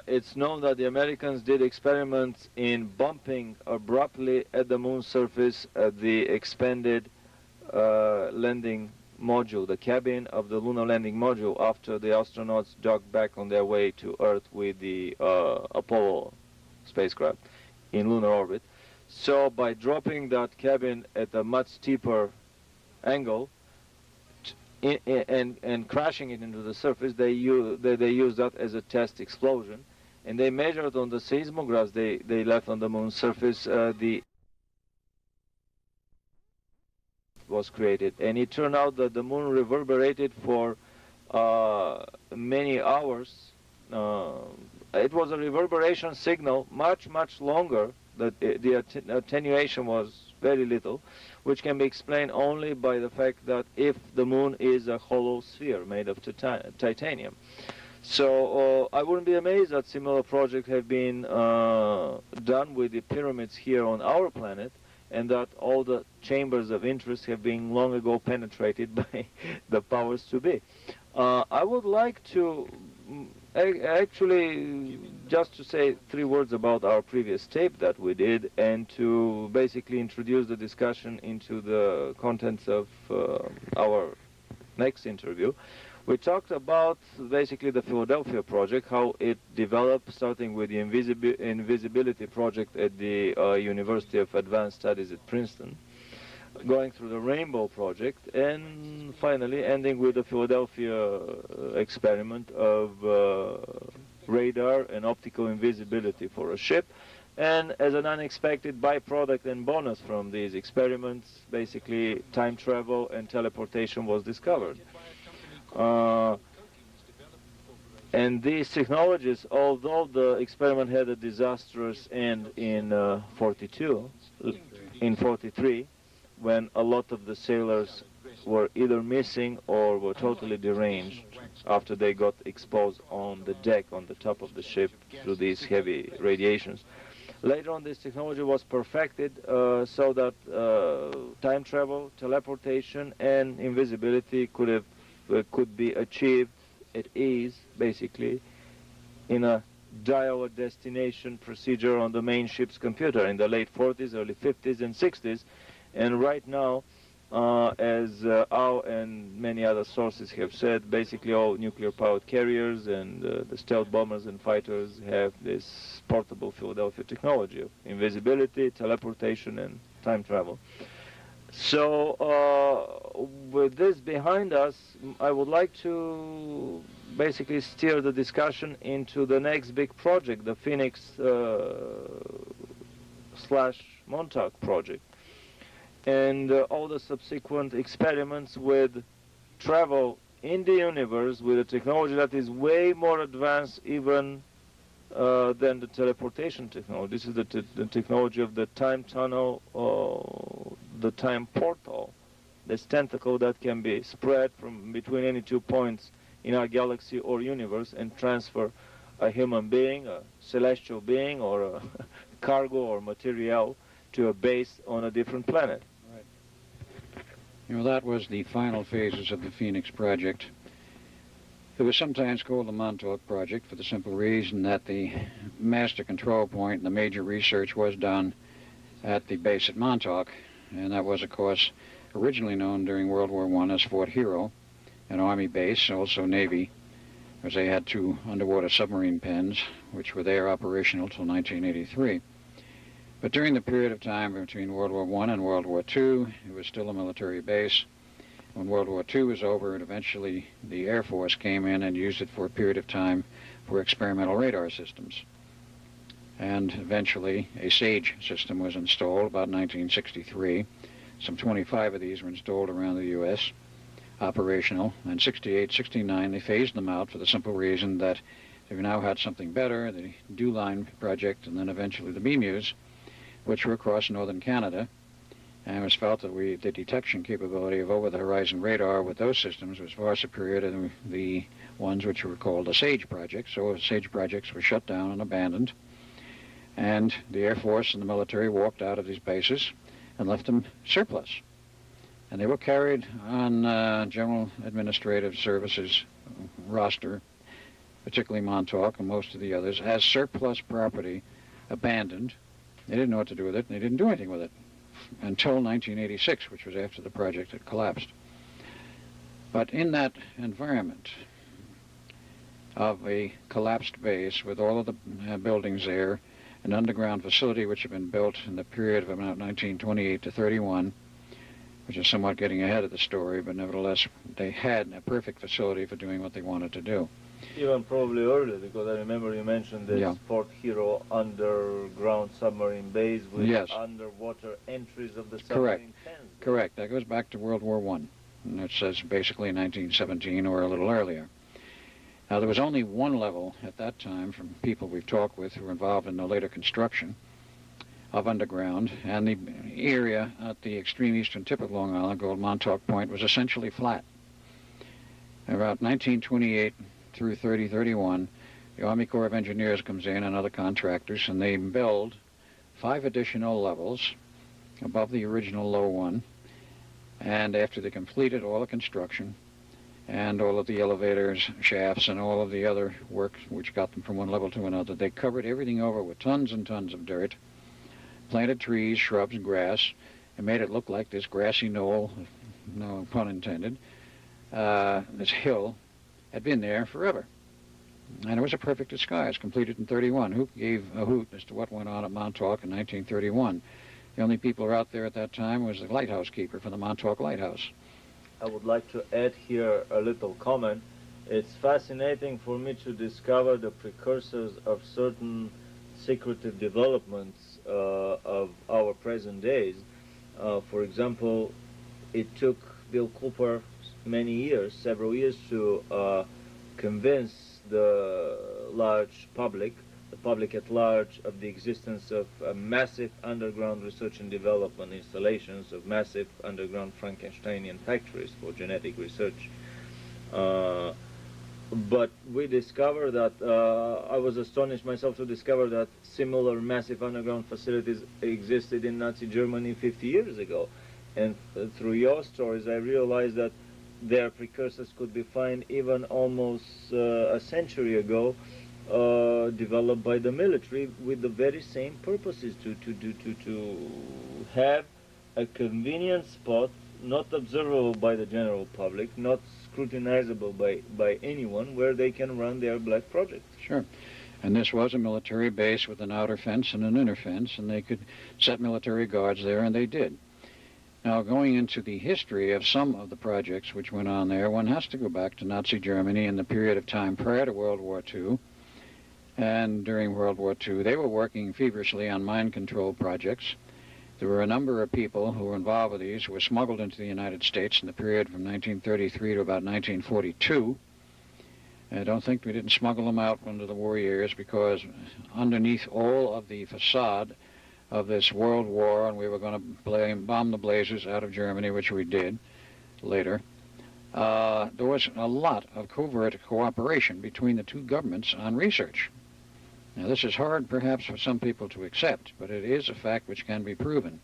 It's known that the Americans did experiments in bumping abruptly at the moon's surface at the expanded landing module, the cabin of the lunar landing module, after the astronauts docked back on their way to Earth with the Apollo spacecraft in lunar orbit. So by dropping that cabin at a much steeper angle and crashing it into the surface, they used that as a test explosion, and they measured on the seismographs they left on the moon's surface the was created, and it turned out that the moon reverberated for many hours. It was a reverberation signal much longer. That the attenuation was very little, which can be explained only by the fact that if the moon is a hollow sphere made of titanium. So I wouldn't be amazed that similar projects have been done with the pyramids here on our planet, and that all the chambers of interest have been long ago penetrated by the powers to be. I would like to actually just to say 3 words about our previous tape that we did, and to basically introduce the discussion into the contents of our next interview. We talked about basically the Philadelphia project, how it developed, starting with the invisibility project at the University of Advanced Studies at Princeton, going through the Rainbow project, and finally ending with the Philadelphia experiment of radar and optical invisibility for a ship. And as an unexpected byproduct and bonus from these experiments, basically time travel and teleportation was discovered. And these technologies, although the experiment had a disastrous end in 43, when a lot of the sailors were either missing or were totally deranged after they got exposed on the deck, on the top of the ship, through these heavy radiations. Later on, this technology was perfected so that time travel, teleportation, and invisibility could be achieved at ease, basically, in a dial a destination procedure on the main ship's computer in the late 40s, early 50s, and 60s. And right now, as our and many other sources have said, basically all nuclear-powered carriers and the stealth bombers and fighters have this portable Philadelphia technology of invisibility, teleportation, and time travel. So with this behind us, I would like to basically steer the discussion into the next big project, the Phoenix/Montauk project, and all the subsequent experiments with travel in the universe with a technology that is way more advanced even than the teleportation technology. This is the technology of the time tunnel, the time portal, this tentacle that can be spread from between any 2 points in our galaxy or universe and transfer a human being, a celestial being, or a cargo or material to a base on a different planet. Right. You know, that was the final phases of the Phoenix project. It was sometimes called the Montauk project for the simple reason that the master control point and the major research was done at the base at Montauk, and that was, of course, originally known during World War I as Fort Hero, an Army base, also Navy, because they had 2 underwater submarine pens, which were there operational till 1983. But during the period of time between World War I and World War II, it was still a military base. When World War II was over, and eventually the Air Force came in and used it for a period of time for experimental radar systems. And eventually a SAGE system was installed about 1963. Some 25 of these were installed around the U.S., operational. And 68, 69, they phased them out for the simple reason that they've now had something better, the DuLine project, and then eventually the BMUs, which were across northern Canada. And it was felt that the detection capability of over-the-horizon radar with those systems was far superior to the ones which were called the SAGE projects. So SAGE projects were shut down and abandoned. And the Air Force and the military walked out of these bases and left them surplus. And they were carried on General Administrative Services roster particularly Montauk and most of the others, as surplus property abandoned. They didn't know what to do with it, and they didn't do anything with it until 1986, which was after the project had collapsed. But in that environment of a collapsed base with all of the buildings there, an underground facility which had been built in the period of about 1928 to 31, which is somewhat getting ahead of the story, but nevertheless they had a perfect facility for doing what they wanted to do. Even probably earlier, because I remember you mentioned this Fort Hero underground submarine base with underwater entries of the submarine pens. Correct. That goes back to World War I. And it says basically 1917 or a little earlier. Now, there was only one level at that time from people we've talked with who were involved in the later construction of underground, and the area at the extreme eastern tip of Long Island, called Montauk Point, was essentially flat. About 1928 through 31, the Army Corps of Engineers comes in and other contractors, and they build 5 additional levels above the original low one. And after they completed all the construction and all of the elevators, shafts, and all of the other work which got them from one level to another, they covered everything over with tons and tons of dirt, planted trees, shrubs, and grass, and made it look like this grassy knoll, no pun intended, this hill had been there forever. And it was a perfect disguise, completed in 31. Who gave a hoot as to what went on at Montauk in 1931? The only people out there at that time was the lighthouse keeper for the Montauk Lighthouse. I would like to add here a little comment. It's fascinating for me to discover the precursors of certain secretive developments of our present days. For example, it took Bill Cooper several years to convince the large public, the public at large, of the existence of massive underground research and development installations, of massive underground Frankensteinian factories for genetic research. But we discovered that, I was astonished myself to discover that similar massive underground facilities existed in Nazi Germany 50 years ago. And through your stories, I realized that their precursors could be found even almost a century ago, developed by the military with the very same purposes, to have a convenient spot, not observable by the general public, not scrutinizable by anyone, where they can run their black projects. Sure. And this was a military base with an outer fence and an inner fence, and they could set military guards there, and they did. Now, going into the history of some of the projects which went on there, one has to go back to Nazi Germany in the period of time prior to World War II. And during World War II, they were working feverishly on mind control projects. There were a number of people who were involved with these who were smuggled into the United States in the period from 1933 to about 1942. I don't think we didn't smuggle them out under the war years, because underneath all of the facade of this world war, and we were going to bomb the blazes out of Germany, which we did later, there was a lot of covert cooperation between the two governments on research. Now, this is hard, perhaps, for some people to accept, but it is a fact which can be proven.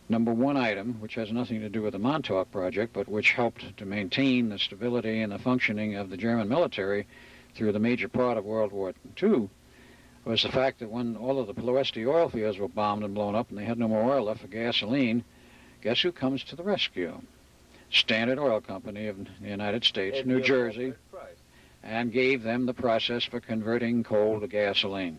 Number one item, which has nothing to do with the Montauk project, but which helped to maintain the stability and the functioning of the German military through the major part of World War II, was the fact that when all of the Ploesti oil fields were bombed and blown up and they had no more oil left for gasoline, guess who comes to the rescue? Standard Oil Company of the United States, New Jersey, and gave them the process for converting coal to gasoline.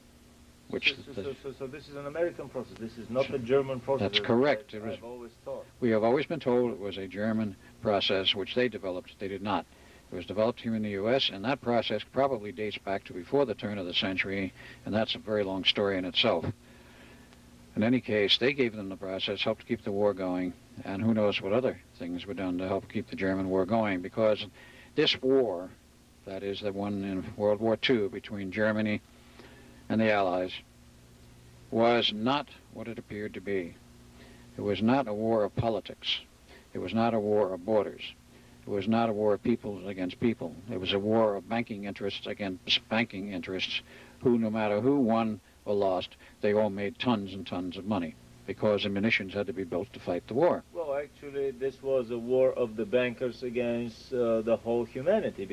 Which so this is an American process. This is not a German process. That's correct. I've always thought. We have always been told it was a German process, which they developed. They did not. It was developed here in the U.S., and that process probably dates back to before the turn of the century, and that's a very long story in itself. In any case, they gave them the process, helped keep the war going, and who knows what other things were done to help keep the German war going, because this war, that is the one in World War II between Germany and the Allies, was not what it appeared to be. It was not a war of politics. It was not a war of borders. It was not a war of people against people. It was a war of banking interests against banking interests, who, no matter who won or lost, they all made tons and tons of money, because the munitions had to be built to fight the war. Well, actually, this was a war of the bankers against the whole humanity.